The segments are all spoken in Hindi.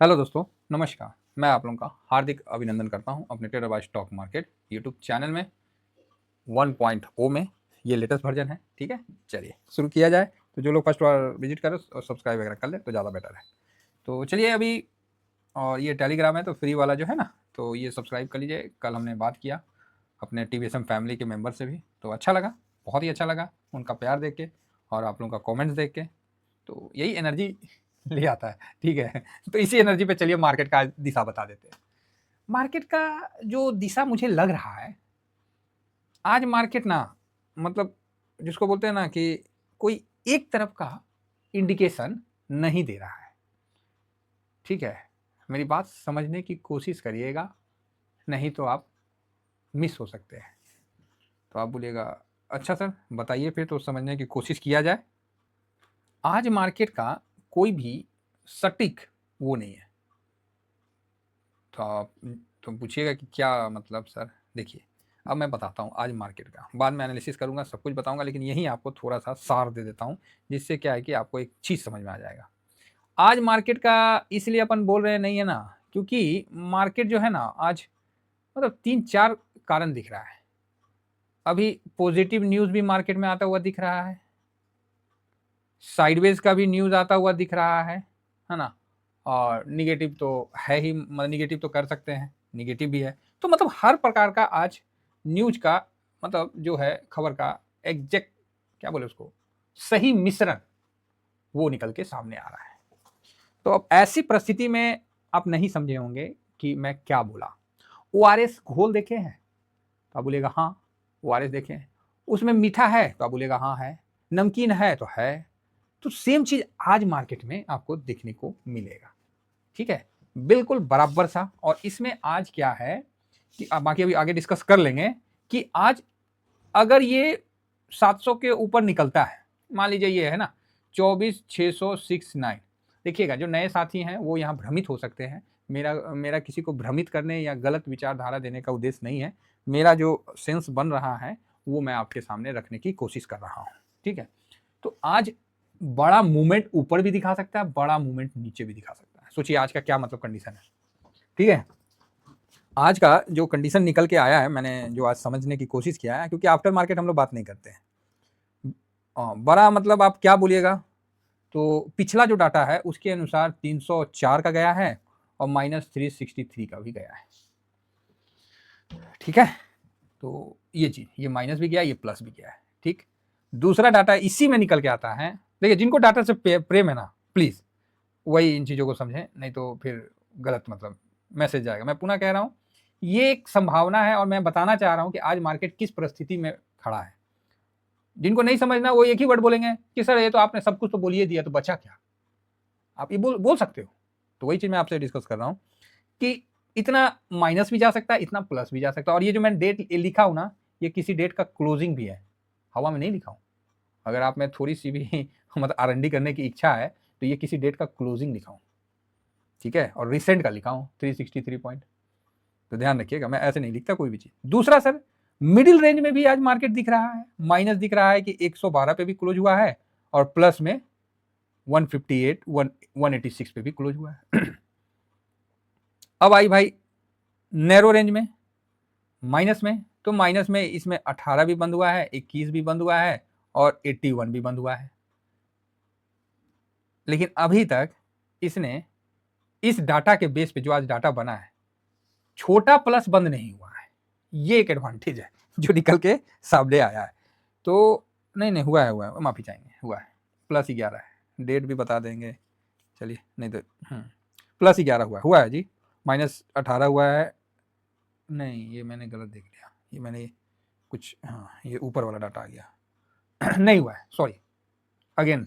हेलो दोस्तों, नमस्कार। मैं आप लोगों का हार्दिक अभिनंदन करता हूं अपने trader by stock market YouTube channel में 1.0 में। ये लेटेस्ट वर्जन है। ठीक है, चलिए शुरू किया जाए। तो जो लोग फर्स्ट बार विजिट करें और सब्सक्राइब वगैरह कर ले तो ज़्यादा बेटर है। तो चलिए अभी, और ये टेलीग्राम है तो फ्री वाला जो है ना, तो ये सब्सक्राइब कर लीजिए। कल हमने बात किया अपने टीवीएसएम फैमिली के मेम्बर से भी, तो अच्छा लगा, बहुत ही अच्छा लगा उनका प्यार देख के और आप लोगों का कॉमेंट्स देख के। तो यही एनर्जी ले आता है। ठीक है, तो इसी एनर्जी पे चलिए मार्केट का दिशा बता देते हैं। मार्केट का जो दिशा मुझे लग रहा है, आज मार्केट ना, मतलब जिसको बोलते हैं ना कि कोई एक तरफ का इंडिकेशन नहीं दे रहा है। ठीक है, मेरी बात समझने की कोशिश करिएगा, नहीं तो आप मिस हो सकते हैं। तो आप बोलिएगा अच्छा सर बताइए, फिर तो समझने की कोशिश किया जाए। आज मार्केट का कोई भी सटीक वो नहीं है। तो आप तो पूछिएगा कि क्या मतलब सर। देखिए, अब मैं बताता हूँ आज मार्केट का, बाद में एनालिसिस करूँगा, सब कुछ बताऊँगा, लेकिन यही आपको थोड़ा सा सार दे देता हूँ, जिससे क्या है कि आपको एक चीज़ समझ में आ जाएगा। आज मार्केट का इसलिए अपन बोल रहे नहीं है ना, क्योंकि मार्केट जो है ना आज, मतलब 3-4 कारण दिख रहा है। अभी पॉजिटिव न्यूज़ भी मार्केट में आता हुआ दिख रहा है, साइडवेज का भी न्यूज़ आता हुआ दिख रहा है ना। और निगेटिव तो है ही, मतलब निगेटिव तो कर सकते हैं, निगेटिव भी है। तो मतलब हर प्रकार का आज न्यूज़ का, मतलब जो है खबर का एग्जैक्ट क्या बोले उसको, सही मिश्रण वो निकल के सामने आ रहा है। तो अब ऐसी परिस्थिति में आप नहीं समझे होंगे कि मैं क्या बोला। ओआरएस घोल देखे हैं तो आप बोलिएगा हाँ, ओआरएस देखे हैं। उसमें मीठा है तो आप बोलिएगा हाँ है, नमकीन है तो है। तो सेम चीज आज मार्केट में आपको देखने को मिलेगा। ठीक है, बिल्कुल बराबर सा। और इसमें आज क्या है कि बाकी अभी आगे डिस्कस कर लेंगे कि आज अगर ये 700 के ऊपर निकलता है, मान लीजिए ये है ना 24,669। देखिएगा, जो नए साथी हैं वो यहाँ भ्रमित हो सकते हैं। मेरा मेरा किसी को भ्रमित करने या गलत विचारधारा देने का उद्देश्य नहीं है। मेरा जो सेंस बन रहा है वो मैं आपके सामने रखने की कोशिश कर रहा हूँ। ठीक है, तो आज बड़ा मूवमेंट ऊपर भी दिखा सकता है, बड़ा मूवमेंट नीचे भी दिखा सकता है। सोचिए आज का क्या मतलब कंडीशन है। ठीक है, आज का जो कंडीशन निकल के आया है, मैंने जो आज समझने की कोशिश किया है, क्योंकि आफ्टर मार्केट हम लोग बात नहीं करते हैं। बड़ा मतलब आप क्या बोलिएगा, तो पिछला जो डाटा है उसके अनुसार 304 का गया है और -363 का भी गया है। ठीक है, तो ये चीज, ये माइनस भी गया, ये प्लस भी गया है। ठीक, दूसरा डाटा इसी में निकल के आता है। देखिए, जिनको डाटा से प्रेम है ना, प्लीज वही इन चीजों को समझें, नहीं तो फिर गलत मतलब मैसेज जाएगा। मैं पुनः कह रहा हूं, ये एक संभावना है और मैं बताना चाह रहा हूं कि आज मार्केट किस परिस्थिति में खड़ा है। जिनको नहीं समझना वो एक ही वर्ड बोलेंगे कि सर ये तो आपने सब कुछ तो बोलिए दिया, तो बचा क्या। आप ये बोल सकते हो। तो वही चीज मैं आपसे डिस्कस कर रहा हूं कि इतना माइनस भी जा सकता है, इतना प्लस भी जा सकता है। और ये जो मैंने डेट लिखा हूं ना, ये किसी डेट का क्लोजिंग भी है, हवा में नहीं लिखा हूं। अगर आप में थोड़ी सी भी मतलब आरएनडी करने की इच्छा है तो ये किसी डेट का क्लोजिंग लिखा हूं। ठीक है, और रिसेंट का लिखा हूं 363 पॉइंट। तो ध्यान रखिएगा, मैं ऐसे नहीं लिखता कोई भी चीज। दूसरा सर, मिडिल रेंज में भी आज मार्केट दिख रहा है, माइनस दिख रहा है कि 112 पे भी क्लोज हुआ है और प्लस में 158 186 पे भी क्लोज हुआ है। अब आई भाई नैरो रेंज में, माइनस में। तो माइनस में इसमें 18 भी बंद हुआ है, 21 भी बंद हुआ है और 81 भी बंद हुआ है। लेकिन अभी तक इसने इस डाटा के बेस पे जो आज डाटा बना है, छोटा प्लस बंद नहीं हुआ है। ये एक एडवांटेज है जो निकल के सामने आया है। तो नहीं हुआ है, माफी चाहेंगे, हुआ है +11 है। डेट भी बता देंगे, चलिए, नहीं तो +11 हुआ है जी, -18 हुआ है। नहीं, ये मैंने गलत देख लिया, ये मैंने कुछ, हाँ ये ऊपर वाला डाटा आ गया। नहीं हुआ है, सॉरी, अगेन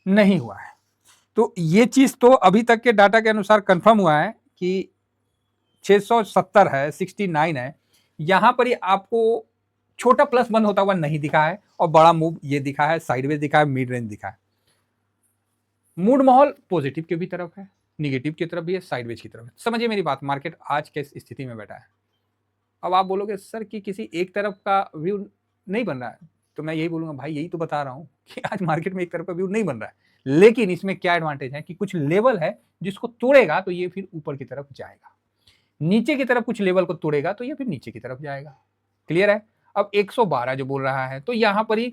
नहीं हुआ है। तो ये चीज तो अभी तक के डाटा के अनुसार कंफर्म हुआ है कि 670 है, 69 है। यहां पर ही आपको छोटा प्लस बंद होता हुआ नहीं दिखा है और बड़ा मूव ये दिखा है, साइडवेज दिखा है, मिड रेंज दिखा है। मूड माहौल पॉजिटिव के भी तरफ है, निगेटिव की तरफ भी है, साइडवेज की तरफ है। समझिए मेरी बात, मार्केट आज किस स्थिति में बैठा है। अब आप बोलोगे सर कि किसी एक तरफ का व्यू नहीं बन रहा है, तो मैं यही बोलूंगा भाई, यही तो बता रहा हूं कि आज मार्केट में एक तरफ का व्यू नहीं बन रहा है। लेकिन इसमें क्या एडवांटेज है कि कुछ लेवल है जिसको तोड़ेगा तो ये फिर ऊपर की तरफ जाएगा, नीचे की तरफ कुछ लेवल को तोड़ेगा तो ये फिर नीचे की तरफ जाएगा। क्लियर है? अब 112 जो बोल रहा है तो यहां पर ही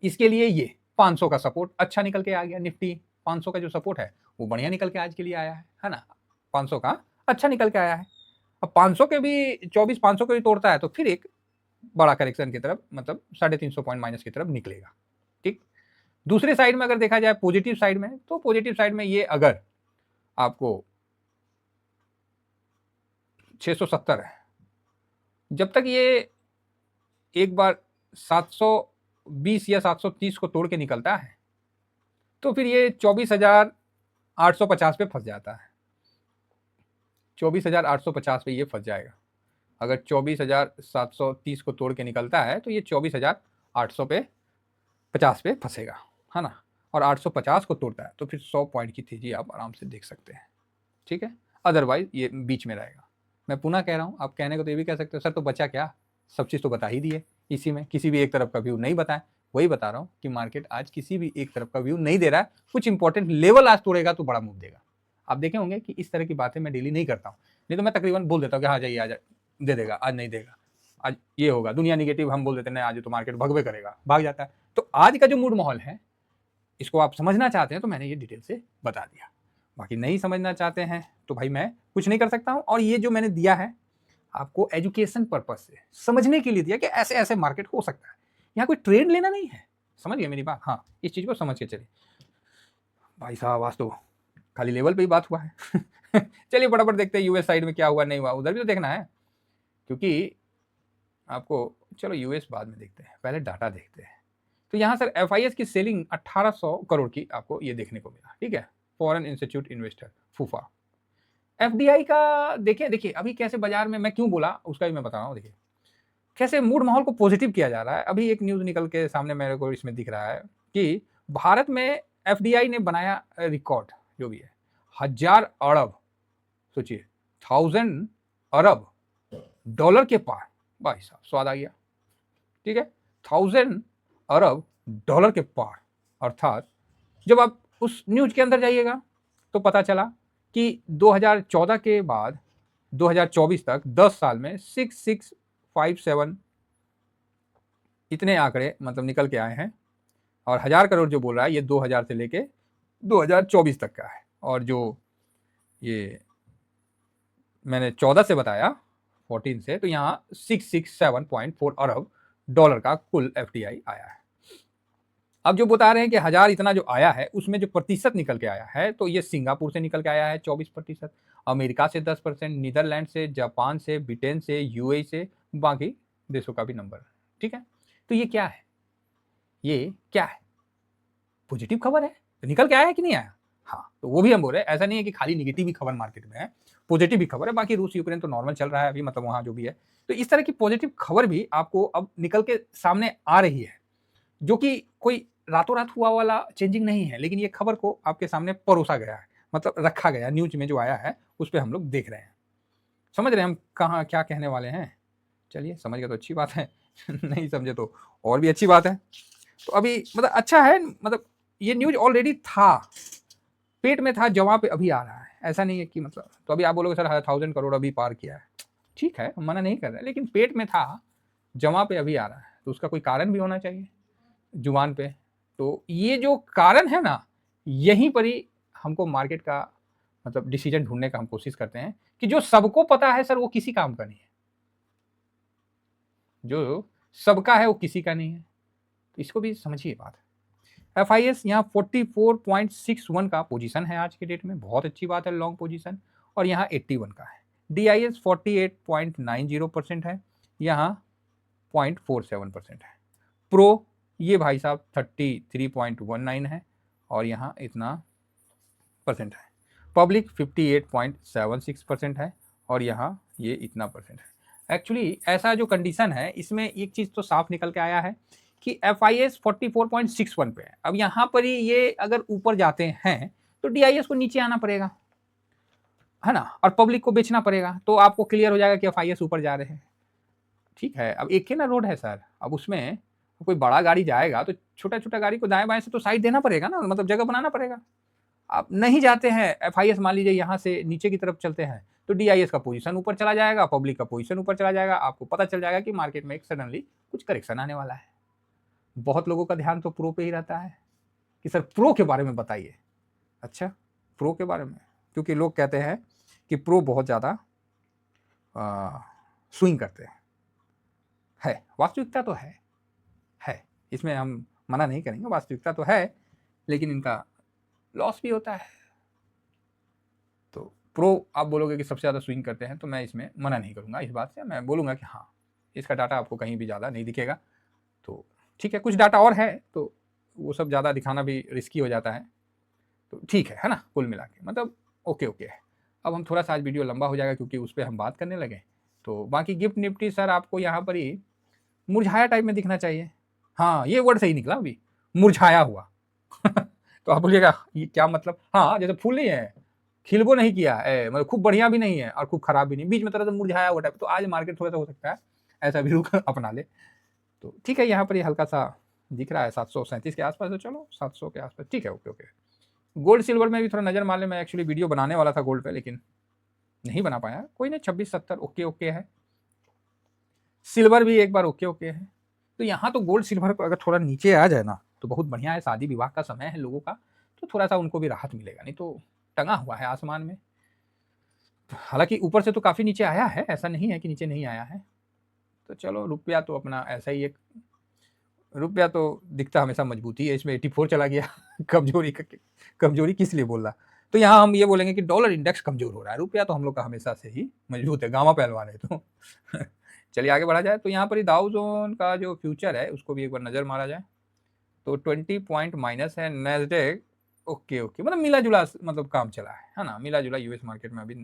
इसके लिए ये 500 का सपोर्ट अच्छा निकल के आ गया। निफ्टी 500 का जो सपोर्ट है वो बढ़िया निकल के आज के लिए आया है ना, 500 का अच्छा निकल के आया है। अब 500 के भी 24,500 के भी तोड़ता है तो फिर एक बड़ा करेक्शन की तरफ, मतलब 350 पॉइंट माइनस की तरफ निकलेगा। ठीक, दूसरे साइड में अगर देखा जाए पॉजिटिव साइड में, तो पॉजिटिव साइड में ये अगर आपको 670 है, जब तक ये एक बार 720 या 730 को तोड़ के निकलता है तो फिर ये 24,850 पे फंस जाता है। 24,850 पे ये फंस जाएगा। अगर 24,730 को तोड़ के निकलता है तो ये 24,850 पे फंसेगा, है ना। और 850 को तोड़ता है तो फिर 100 पॉइंट की तेजी आप आराम से देख सकते हैं। ठीक है, अदरवाइज ये बीच में रहेगा। मैं पुनः कह रहा हूँ, आप कहने को तो ये भी कह सकते हो सर तो बचा क्या, सब चीज़ तो बता ही दी है, इसी में किसी भी एक तरफ का व्यू नहीं बताया। वही बता रहा हूँ कि मार्केट आज किसी भी एक तरफ का व्यू नहीं दे रहा है, कुछ इंपॉर्टेंट लेवल आज तोड़ेगा तो बड़ा मूव देगा। आप देखे होंगे कि इस तरह की बातें मैं डेली नहीं करता हूँ, नहीं तो मैं तकरीबन बोल देता हूँ कि हाँ जाइए आज दे देगा, आज नहीं देगा, आज ये होगा, दुनिया निगेटिव हम बोल देते हैं आज तो मार्केट भगवे करेगा, भाग जाता है। तो आज का जो मूड माहौल है इसको आप समझना चाहते हैं तो मैंने ये डिटेल से बता दिया। बाकी नहीं समझना चाहते हैं तो भाई मैं कुछ नहीं कर सकता हूँ। और ये जो मैंने दिया है आपको एजुकेशन पर्पज से समझने के लिए दिया कि ऐसे ऐसे मार्केट हो सकता है, यहाँ कोई ट्रेड लेना नहीं है। समझ गए मेरी बात? हाँ, इस चीज को समझ के चलिए। भाई साहब आज तो खाली लेवल पे ही बात हुआ है चलिए फटाफट देखते हैं यूएस साइड में क्या हुआ नहीं हुआ, उधर भी तो देखना है, क्योंकि आपको चलो यूएस बाद में देखते हैं, पहले डाटा देखते हैं। तो यहाँ सर एफआईएस की सेलिंग 1800 करोड़ की आपको ये देखने को मिला। ठीक है, फॉरेन इंस्टीट्यूट इन्वेस्टर फूफा। एफडीआई का देखिए अभी कैसे बाजार में, मैं क्यों बोला उसका भी मैं बता रहा हूँ। देखिए कैसे मूड माहौल को पॉजिटिव किया जा रहा है। अभी एक न्यूज निकल के सामने मेरे को इसमें दिख रहा है कि भारत में एफडीआई ने बनाया रिकॉर्ड, जो भी है 1000 अरब, सोचिए 1000 अरब डॉलर के पार। भाई साहब स्वाद आ गया। ठीक है, 1000 अरब डॉलर के पार, अर्थात जब आप उस न्यूज के अंदर जाइएगा तो पता चला कि 2014 के बाद 2024 तक 10 साल में 6657 इतने आंकड़े मतलब निकल के आए हैं। और 1000 करोड़ जो बोल रहा है ये 2000 से लेके 2024 तक का है। और जो ये मैंने 14 से बताया 14 से, तो यहाँ 667.4 अरब डॉलर का कुल एफडीआई आया है। अब जो बता रहे हैं कि 1000 इतना जो आया है उसमें जो प्रतिशत निकल के आया है तो ये सिंगापुर से निकल के आया है 24%, अमेरिका से 10%, नीदरलैंड से, जापान से, ब्रिटेन से, यूएई से, बाकी देशों का भी नंबर। ठीक है, तो ये क्या है, ये क्या है, पॉजिटिव खबर है तो निकल के आया है कि नहीं आया। हाँ, तो वो भी हम बोल रहे हैं, ऐसा नहीं है कि खाली निगेटिव ही खबर मार्केट में है, पॉजिटिव भी खबर है। बाकी रूस यूक्रेन तो नॉर्मल चल रहा है अभी, मतलब वहां जो भी है। तो इस तरह की पॉजिटिव खबर भी आपको अब निकल के सामने आ रही है, जो कि कोई रातों रात हुआ वाला चेंजिंग नहीं है, लेकिन ये खबर को आपके सामने परोसा गया है, मतलब रखा गया न्यूज में जो आया है उस पर हम लोग देख रहे हैं। समझ रहे हैं हम कहाँ क्या कहने वाले हैं। चलिए समझ गए तो अच्छी बात है नहीं समझे तो और भी अच्छी बात है। तो अभी मतलब अच्छा है, मतलब ये न्यूज ऑलरेडी था, पेट में था, जमा पे अभी आ रहा है। ऐसा नहीं है कि मतलब, तो अभी आप बोलोगे सर 1000 करोड़ अभी पार किया है, ठीक है मना नहीं कर रहे, लेकिन पेट में था, जमा पे अभी आ रहा है, तो उसका कोई कारण भी होना चाहिए जुबान पे। तो ये जो कारण है ना, यहीं पर ही हमको मार्केट का मतलब डिसीजन ढूंढने का हम कोशिश करते हैं कि जो सबको पता है सर वो किसी काम का नहीं है, जो सबका है वो किसी का नहीं है। तो इसको भी समझिए बात। एफआईएस यहाँ 44.61 का पोजीशन है आज के डेट में, बहुत अच्छी बात है, लॉन्ग पोजीशन। और यहाँ 81 का है। डीआईएस 48.90% है, यहाँ 0.47% है। प्रो ये भाई साहब 33.19 है और यहाँ इतना परसेंट है। पब्लिक 58.76% है और यहाँ ये इतना परसेंट है। एक्चुअली ऐसा जो कंडीशन है इसमें एक चीज़ तो साफ निकल के आया है कि एफआईएस 44.61 पे है। अब यहाँ पर ही ये अगर ऊपर जाते हैं तो डीआईएस को नीचे आना पड़ेगा, है ना, और पब्लिक को बेचना पड़ेगा, तो आपको क्लियर हो जाएगा कि एफआईएस ऊपर जा रहे हैं। ठीक है, अब एक ही ना रोड है सर, अब उसमें कोई बड़ा गाड़ी जाएगा तो छोटा छोटा गाड़ी को दाएं बाएं से तो साइड देना पड़ेगा ना, मतलब जगह बनाना पड़ेगा। आप नहीं जाते हैं, FIS मान लीजिए यहाँ से नीचे की तरफ चलते हैं तो DIS का पोजीशन ऊपर चला जाएगा, पब्लिक का पोजीशन ऊपर चला जाएगा, आपको पता चल जाएगा कि मार्केट में एक सडनली कुछ करेक्शन आने वाला है। बहुत लोगों का ध्यान तो प्रो पे ही रहता है कि सर प्रो के बारे में बताइए। अच्छा, प्रो के बारे में, क्योंकि लोग कहते हैं कि प्रो बहुत ज़्यादा स्विंग करते हैं। है, वास्तविकता तो है, इसमें हम मना नहीं करेंगे, वास्तविकता तो है, लेकिन इनका लॉस भी होता है। तो प्रो आप बोलोगे कि सबसे ज़्यादा स्विंग करते हैं, तो मैं इसमें मना नहीं करूँगा इस बात से, मैं बोलूँगा कि हाँ, इसका डाटा आपको कहीं भी ज़्यादा नहीं दिखेगा। तो ठीक है, कुछ डाटा और है तो वो सब ज़्यादा दिखाना भी रिस्की हो जाता है, तो ठीक है ना, कुल मिला के मतलब ओके है। अब हम थोड़ा सा आज वीडियो लंबा हो जाएगा क्योंकि उस पर हम बात करने लगे। तो बाकी गिफ्ट निफ्टी सर आपको यहाँ पर ही मुरझाया टाइप में दिखना चाहिए। हाँ, ये वर्ड सही निकला अभी, मुरझाया हुआ तो आप बोलिएगा ये क्या मतलब? हाँ, जैसे फूल नहीं है, खिलबो नहीं किया है, मतलब खूब बढ़िया भी नहीं है और खूब खराब भी नहीं, बीच में तरह से मुरझाया हुआ टाइप। तो आज मार्केट थोड़ा सा हो सकता है ऐसा भी रुख अपना ले। तो ठीक है, यहाँ पर ये हल्का सा दिख रहा है 737 के आसपास, तो चलो 700 के आसपास ठीक है, ओके। गोल्ड सिल्वर में भी थोड़ा नज़र मार ले, मैं एक्चुअली वीडियो बनाने वाला था गोल्ड पे लेकिन नहीं बना पाया, कोई नहीं, 2670 ओके है। सिल्वर भी एक बार ओके है। तो यहाँ तो गोल्ड सिल्वर को अगर थोड़ा नीचे आ जाए ना तो बहुत बढ़िया है, शादी विवाह का समय है लोगों का, तो थोड़ा सा उनको भी राहत मिलेगा, नहीं तो टंगा हुआ है आसमान में। हालांकि ऊपर से तो काफ़ी नीचे आया है, ऐसा नहीं है कि नीचे नहीं आया है। तो चलो, रुपया तो अपना ऐसा ही, एक रुपया तो दिखता हमेशा मजबूती है, इसमें 84 चला गया कमजोरी किस लिए बोल रहा? तो यहाँ हम ये बोलेंगे कि डॉलर इंडेक्स कमजोर हो रहा है, रुपया तो हम लोग का हमेशा से ही मजबूत है, गामा पहलवान है तो चलिए आगे बढ़ा जाए। तो यहाँ पर दाउ जोन का जो फ्यूचर है उसको भी एक बार नज़र मारा जाए तो 20 पॉइंट माइनस है। नेस्डेक ओके मतलब मिला जुला, मतलब काम चला है ना, मिला जुला यूएस मार्केट में अभी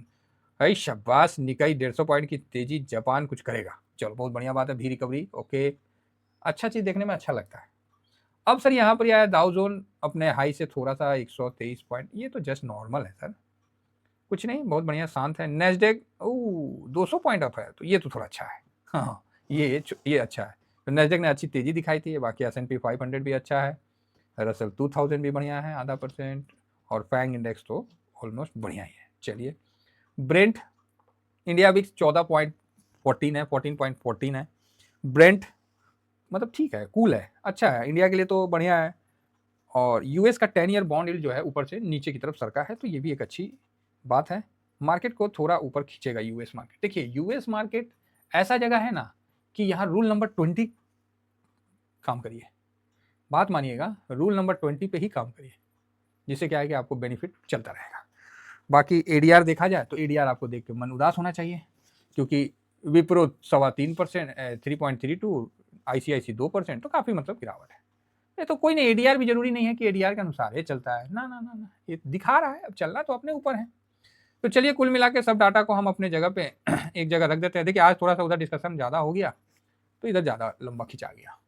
है। शाबाश, निकाई 150 पॉइंट की तेजी, जापान कुछ करेगा, चलो बहुत बढ़िया बात है, भी रिकवरी ओके, अच्छा चीज़ देखने में अच्छा लगता है। अब सर यहाँ पर आया दाउ जोन अपने हाई से थोड़ा सा 123 पॉइंट, ये तो जस्ट नॉर्मल है सर, कुछ नहीं, बहुत बढ़िया शांत है। नेस्डेक 200 पॉइंट अप है, तो ये तो थोड़ा अच्छा है, हाँ ये अच्छा है। तो नेस्डेक ने अच्छी तेजी दिखाई थी, बाकी S&P 500 भी अच्छा है, रसल 2000 भी बढ़िया है, आधा %, और फैंग इंडेक्स तो ऑलमोस्ट बढ़िया ही है। चलिए, ब्रेंट इंडिया भी 14.14 है, 14.14 है। ब्रेंट मतलब ठीक है, कूल है, अच्छा है, इंडिया के लिए तो बढ़िया है। और यूएस का 10 ईयर बॉन्ड यील्ड जो है ऊपर से नीचे की तरफ सरका है, तो ये भी एक अच्छी बात है, मार्केट को थोड़ा ऊपर खींचेगा यूएस मार्केट। देखिए यूएस मार्केट ऐसा जगह है ना कि यहाँ रूल नंबर 20 काम करिए, बात मानिएगा, रूल नंबर 20 पे ही काम करिए, जिससे क्या है कि आपको बेनिफिट चलता रहेगा। बाकी एडीआर देखा जाए तो एडीआर आपको देख के मन उदास होना चाहिए, क्योंकि विप्रो 3.25%, 3.32, ICICI 2%, तो काफ़ी मतलब गिरावट है। ये तो कोई नहीं, एडीआर भी जरूरी नहीं है कि एडीआर के अनुसार ये चलता है, ना ना ना ना, ये दिखा रहा है, अब चलना तो अपने ऊपर है। तो चलिए, कुल मिला के सब डाटा को हम अपने जगह पे एक जगह रख देते हैं। देखिए आज थोड़ा सा उधर डिस्कशन ज़्यादा हो गया तो इधर ज़्यादा लंबा खिंचा गया।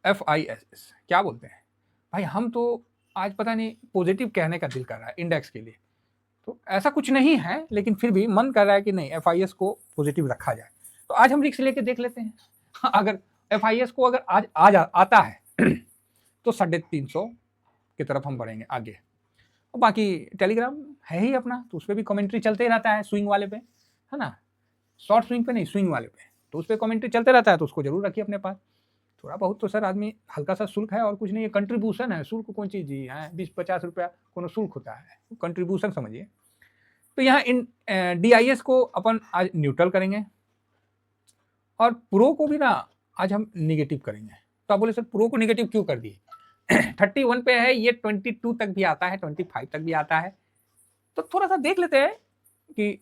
FIS क्या बोलते हैं भाई, हम तो आज पता नहीं पॉजिटिव कहने का दिल कर रहा है इंडेक्स के लिए, तो ऐसा कुछ नहीं है, लेकिन फिर भी मन कर रहा है कि नहीं FIS को पॉजिटिव रखा जाए। तो आज हम रिस्क लेके देख लेते हैं अगर FIS को अगर आज आता है तो 350 की तरफ हम बढ़ेंगे आगे। और बाकी टेलीग्राम है ही अपना, तो उस पर भी कमेंट्री चलते ही रहता है, स्विंग वाले पे है ना, शॉर्ट स्विंग पे नहीं, स्विंग वाले पे, तो उस पर कमेंट्री चलते रहता है, तो उसको जरूर रखिए अपने पास। थोड़ा बहुत तो सर आदमी हल्का सा शुल्क है और कुछ नहीं है, कंट्रीब्यूशन है, शुल्क कौन चीज़ जी है, 20-50 रुपया कोनो शुल्क होता है, कंट्रीब्यूशन समझिए। तो यहाँ इन DIS को अपन आज न्यूट्रल करेंगे और प्रो को भी ना आज हम निगेटिव करेंगे। तो आप बोले सर प्रो को निगेटिव क्यों कर दिए 31 पे है, ये 22 तक भी आता है, 25 तक भी आता है, तो थोड़ा सा देख लेते हैं कि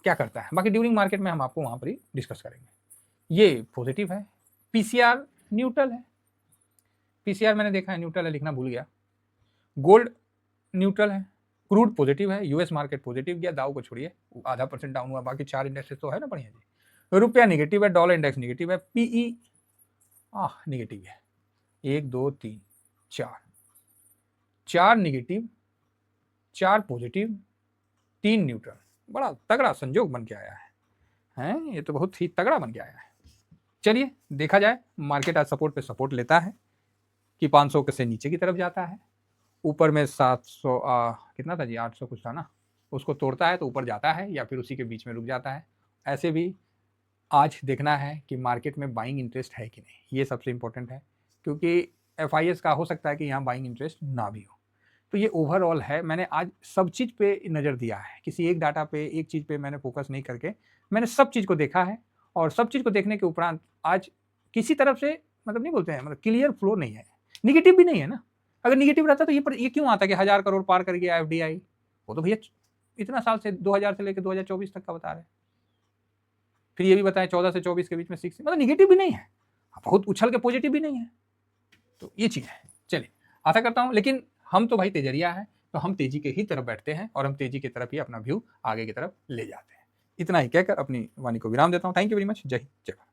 क्या करता है। बाकी ड्यूरिंग मार्केट में हम आपको वहां पर ही डिस्कस करेंगे। ये पॉजिटिव है, PCR न्यूट्रल है, PCR मैंने देखा है न्यूट्रल है, लिखना भूल गया। गोल्ड न्यूट्रल है, क्रूड पॉजिटिव है, यूएस मार्केट पॉजिटिव गया, दाव को छोड़िए आधा % डाउन हुआ, बाकी 4 इंडेक्सेस तो है ना बढ़िया जी। रुपया निगेटिव है, डॉलर इंडेक्स निगेटिव है, PE निगेटिव है, 1 2 3 4 निगेटिव, 4 पॉजिटिव, 3 न्यूट्रल, बड़ा तगड़ा संजोग बन के आया है, ये तो बहुत ही तगड़ा बन के आया है। चलिए देखा जाए, मार्केट आज सपोर्ट पे सपोर्ट लेता है कि 500 के से नीचे की तरफ जाता है, ऊपर में 700 कितना था जी, 800 कुछ था ना, उसको तोड़ता है तो ऊपर जाता है या फिर उसी के बीच में रुक जाता है। ऐसे भी आज देखना है कि मार्केट में बाइंग इंटरेस्ट है कि नहीं, ये सबसे इंपॉर्टेंट है, क्योंकि एफआईएस का हो सकता है कि यहाँ बाइंग इंटरेस्ट ना भी हो। तो ये ओवरऑल है, मैंने आज सब चीज़ पे नज़र दिया है, किसी एक डाटा पे एक चीज़ पे मैंने फोकस नहीं करके मैंने सब चीज़ को देखा है, और सब चीज़ को देखने के उपरांत आज किसी तरफ से मतलब नहीं बोलते हैं, मतलब क्लियर फ्लो नहीं है, निगेटिव भी नहीं है ना। अगर निगेटिव रहता तो ये क्यों आता कि 1000 करोड़ पार कर गया एफडीआई, वो तो भैया इतना साल से 2000 से लेकर 2024 तक का बता रहे हैं। फिर ये भी बताएं 14 से 24 के बीच में 6, मतलब निगेटिव भी नहीं है, बहुत उछल के पॉजिटिव भी नहीं है। तो ये चीज़ है। चलिए आशा करता हूँ, लेकिन हम तो भाई तेजरिया है, तो हम तेजी के ही तरफ बैठते हैं और हम तेजी की तरफ ही अपना व्यू आगे की तरफ ले जाते हैं। इतना ही कहकर अपनी वाणी को विराम देता हूँ। Thank you very much. जय हिंद, जय भारत।